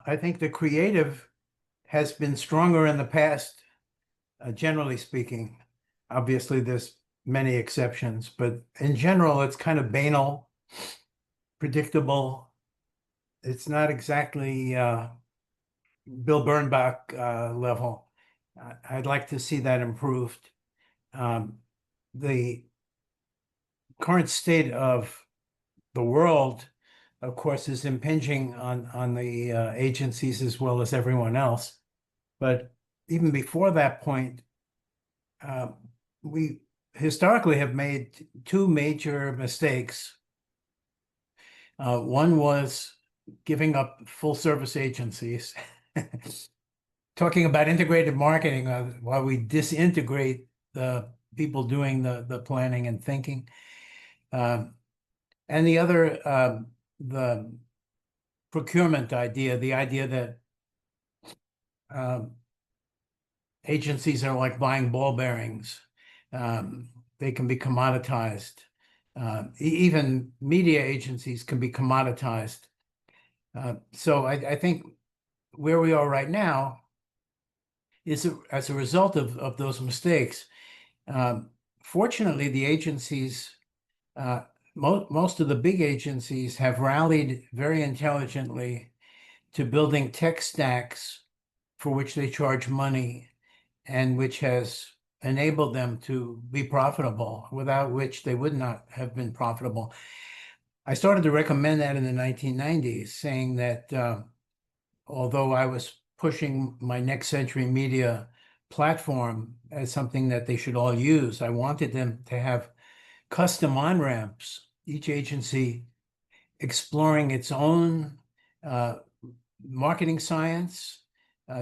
I think the creative has been stronger in the past, generally speaking. Obviously, there's many exceptions, but in general, it's kind of banal, predictable. It's not exactly Bill Bernbach level. I'd like to see that improved. The current state of the world, of course, is impinging on the agencies as well as everyone else. But even before that point, uh, we historically have made two major mistakes. One was giving up full service agencies, talking about integrated marketing while we disintegrate the people doing the planning and thinking. And the other, the procurement idea, the idea that um, agencies are like buying ball bearings. They can be commoditized. Even media agencies can be commoditized. So I think where we are right now is as a result of those mistakes. Fortunately, the agencies, most of the big agencies have rallied very intelligently to building tech stacks for which they charge money and which has enabled them to be profitable, without which they would not have been profitable. I started to recommend that in the 1990s, saying that although I was pushing my Next Century Media platform as something that they should all use, I wanted them to have custom on-ramps, each agency exploring its own marketing science,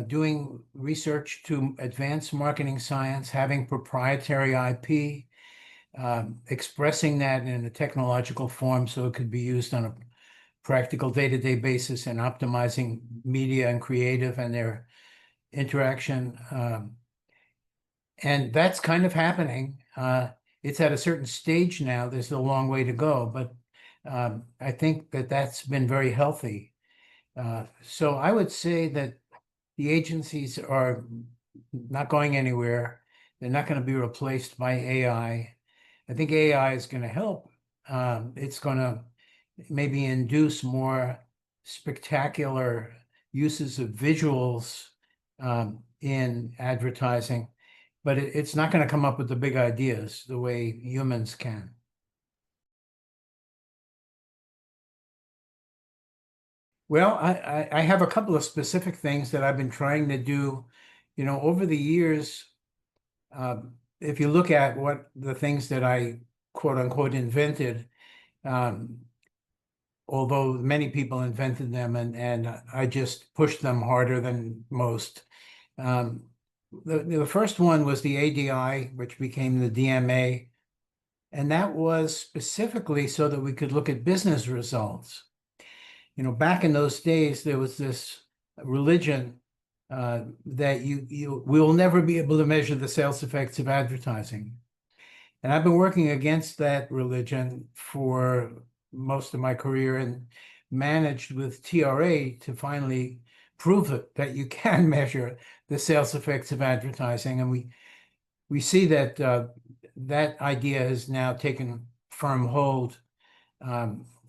doing research to advance marketing science, having proprietary IP, expressing that in a technological form so it could be used on a practical day-to-day basis, and optimizing media and creative and their interaction. And that's kind of happening. It's at a certain stage now. There's a long way to go, but I think that that's been very healthy. So I would say that the agencies are not going anywhere. They're not going to be replaced by AI. I think AI is going to help. It's going to maybe induce more spectacular uses of visuals in advertising, but it's not going to come up with the big ideas the way humans can. Well, I have a couple of specific things that I've been trying to do, over the years. If you look at what the things that I quote unquote invented, um, although many people invented them and I just pushed them harder than most. The first one was the ADI, which became the DMA, and that was specifically so that we could look at business results. Back in those days, there was this religion that we will never be able to measure the sales effects of advertising. And I've been working against that religion for most of my career and managed with TRA to finally prove it, that you can measure the sales effects of advertising. And we see that that idea has now taken firm hold,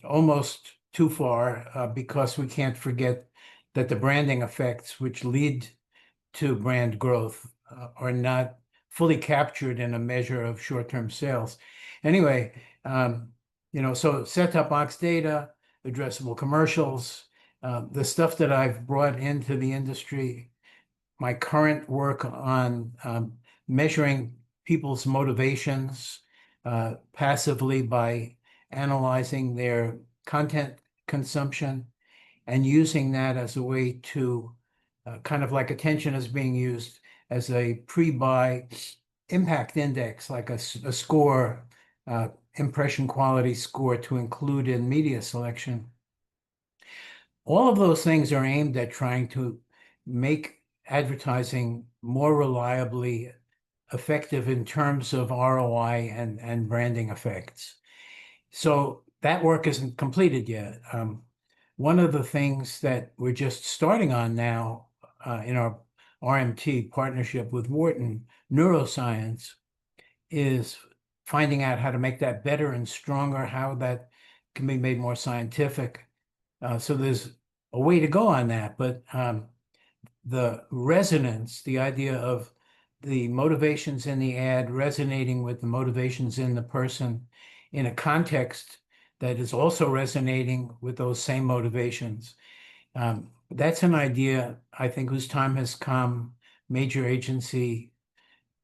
almost too far, because we can't forget that the branding effects which lead to brand growth are not fully captured in a measure of short-term sales. Anyway, so set-top box data, addressable commercials, the stuff that I've brought into the industry, my current work on measuring people's motivations passively by analyzing their content consumption and using that as a way to kind of like attention is being used as a pre-buy impact index, like a score, impression quality score to include in media selection. All of those things are aimed at trying to make advertising more reliably effective in terms of ROI and branding effects. So that work isn't completed yet. one of the things that we're just starting on now in our RMT partnership with Wharton Neuroscience is finding out how to make that better and stronger, how that can be made more scientific. So there's a way to go on that, but the resonance, the idea of the motivations in the ad resonating with the motivations in the person in a context that is also resonating with those same motivations. That's an idea, I think, whose time has come. Major agency,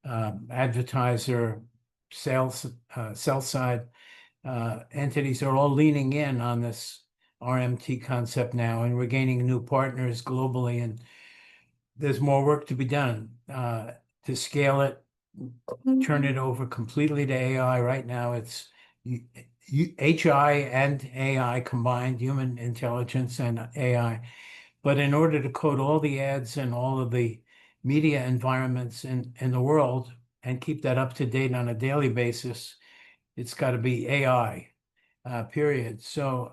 advertiser, sales, sell side entities are all leaning in on this RMT concept now, and we're gaining new partners globally, and there's more work to be done to scale it, turn it over completely to AI. Right now, it's HI and AI combined, human intelligence and AI. But in order to code all the ads and all of the media environments in the world and keep that up to date on a daily basis, it's got to be AI, period. So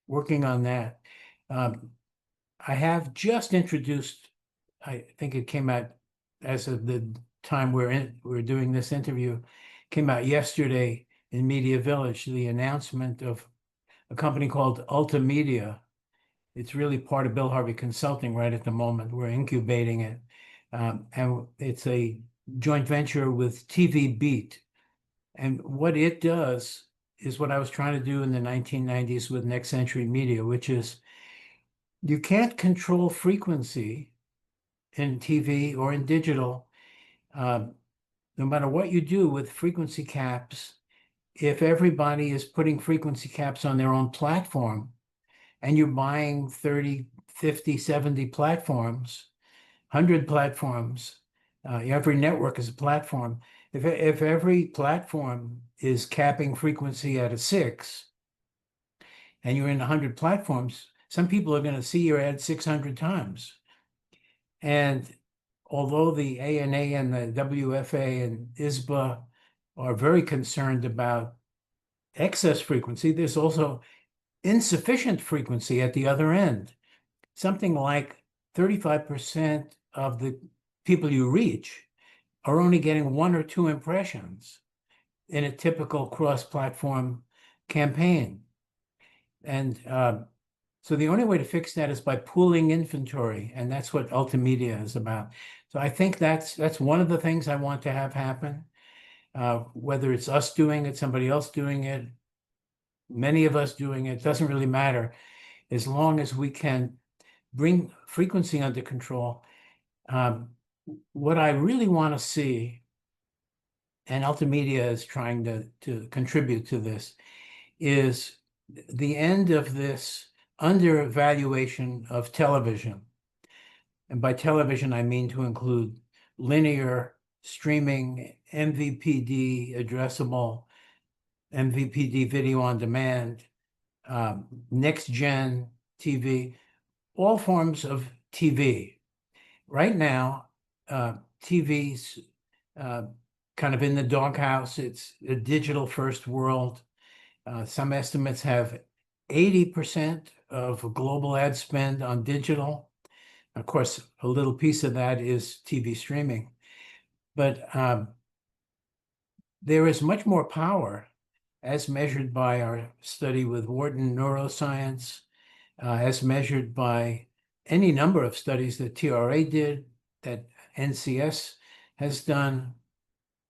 working on that. I have just introduced, I think it came out as of the time we're doing this interview, came out yesterday in Media Village, the announcement of a company called Ultimedia. It's really part of Bill Harvey Consulting right at the moment. We're incubating it. And it's a joint venture with TV Beat. And what it does is what I was trying to do in the 1990s with Next Century Media, which is you can't control frequency in TV or in digital, no matter what you do with frequency caps. If everybody is putting frequency caps on their own platform and you're buying 30, 50, 70 platforms, 100 platforms, every network is a platform. If every platform is capping frequency at a 6 and you're in 100 platforms, some people are going to see your ad 600 times. And although the ANA and the WFA and ISBA are very concerned about excess frequency, there's also insufficient frequency at the other end. Something like 35% of the people you reach are only getting 1 or 2 impressions in a typical cross-platform campaign. And so the only way to fix that is by pooling inventory, and that's what Ultimedia is about. So I think that's one of the things I want to have happen, whether it's us doing it, somebody else doing it, many of us doing it, doesn't really matter, as long as we can bring frequency under control. What I really want to see, and Ultimedia is trying to contribute to this, is the end of this undervaluation of television. And by television, I mean to include linear, streaming, MVPD, addressable, MVPD video on demand, next gen TV, all forms of TV. Right now, TV's kind of in the doghouse. It's a digital first world. Some estimates have 80% of global ad spend on digital. Of course, a little piece of that is TV streaming. But there is much more power as measured by our study with Wharton Neuroscience, as measured by any number of studies that TRA did, that NCS has done,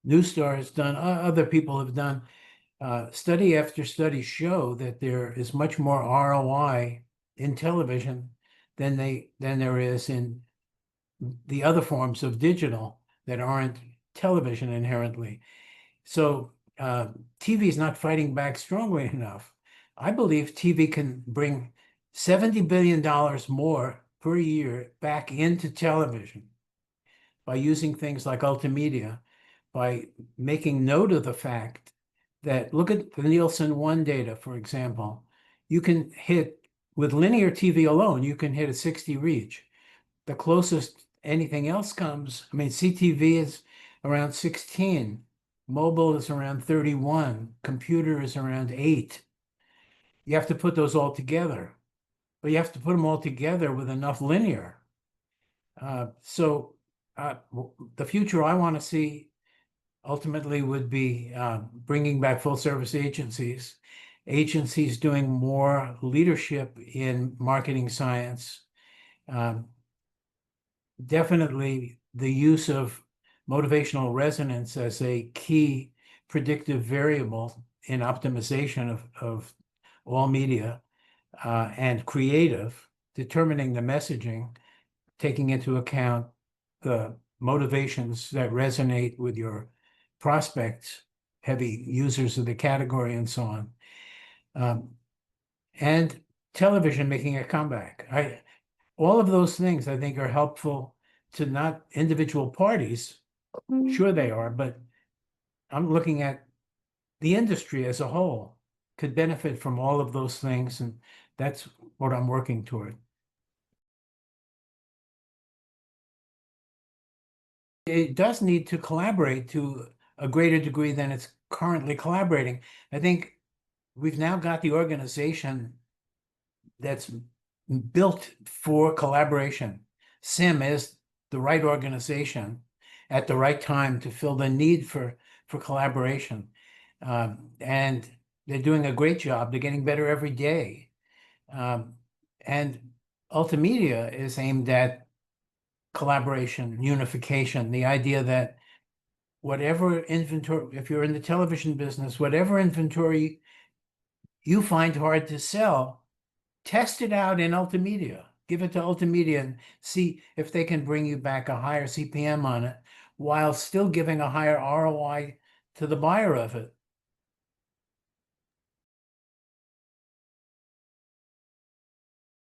Newstar has done, other people have done. Study after study show that there is much more ROI in television than there is in the other forms of digital that aren't television inherently. So TV is not fighting back strongly enough. I believe TV can bring $70 billion more per year back into television by using things like Ultimedia, by making note of the fact that, look at the Nielsen One data, for example. You can hit, with linear TV alone, you can hit a 60 reach. The closest anything else comes, I mean, CTV is around 16. Mobile is around 31. Computer is around 8. You have to put those all together. but you have to put them all together with enough linear. The future I want to see ultimately would be bringing back full service agencies, agencies doing more leadership in marketing science. Um, Definitely the use of motivational resonance as a key predictive variable in optimization of all media and creative, determining the messaging, taking into account the motivations that resonate with your prospects, heavy users of the category, and so on. And television making a comeback. All of those things I think are helpful to not individual parties. Sure they are, but I'm looking at the industry as a whole could benefit from all of those things, and that's what I'm working toward. It does need to collaborate to a greater degree than it's currently collaborating. I think we've now got the organization that's built for collaboration. SIM is the right organization at the right time to fill the need for collaboration. And they're doing a great job. They're getting better every day. And Ultimedia is aimed at collaboration, unification, the idea that whatever inventory, if you're in the television business, whatever inventory you find hard to sell, test it out in Ultimedia. Give it to Ultimedia and see if they can bring you back a higher CPM on it while still giving a higher ROI to the buyer of it.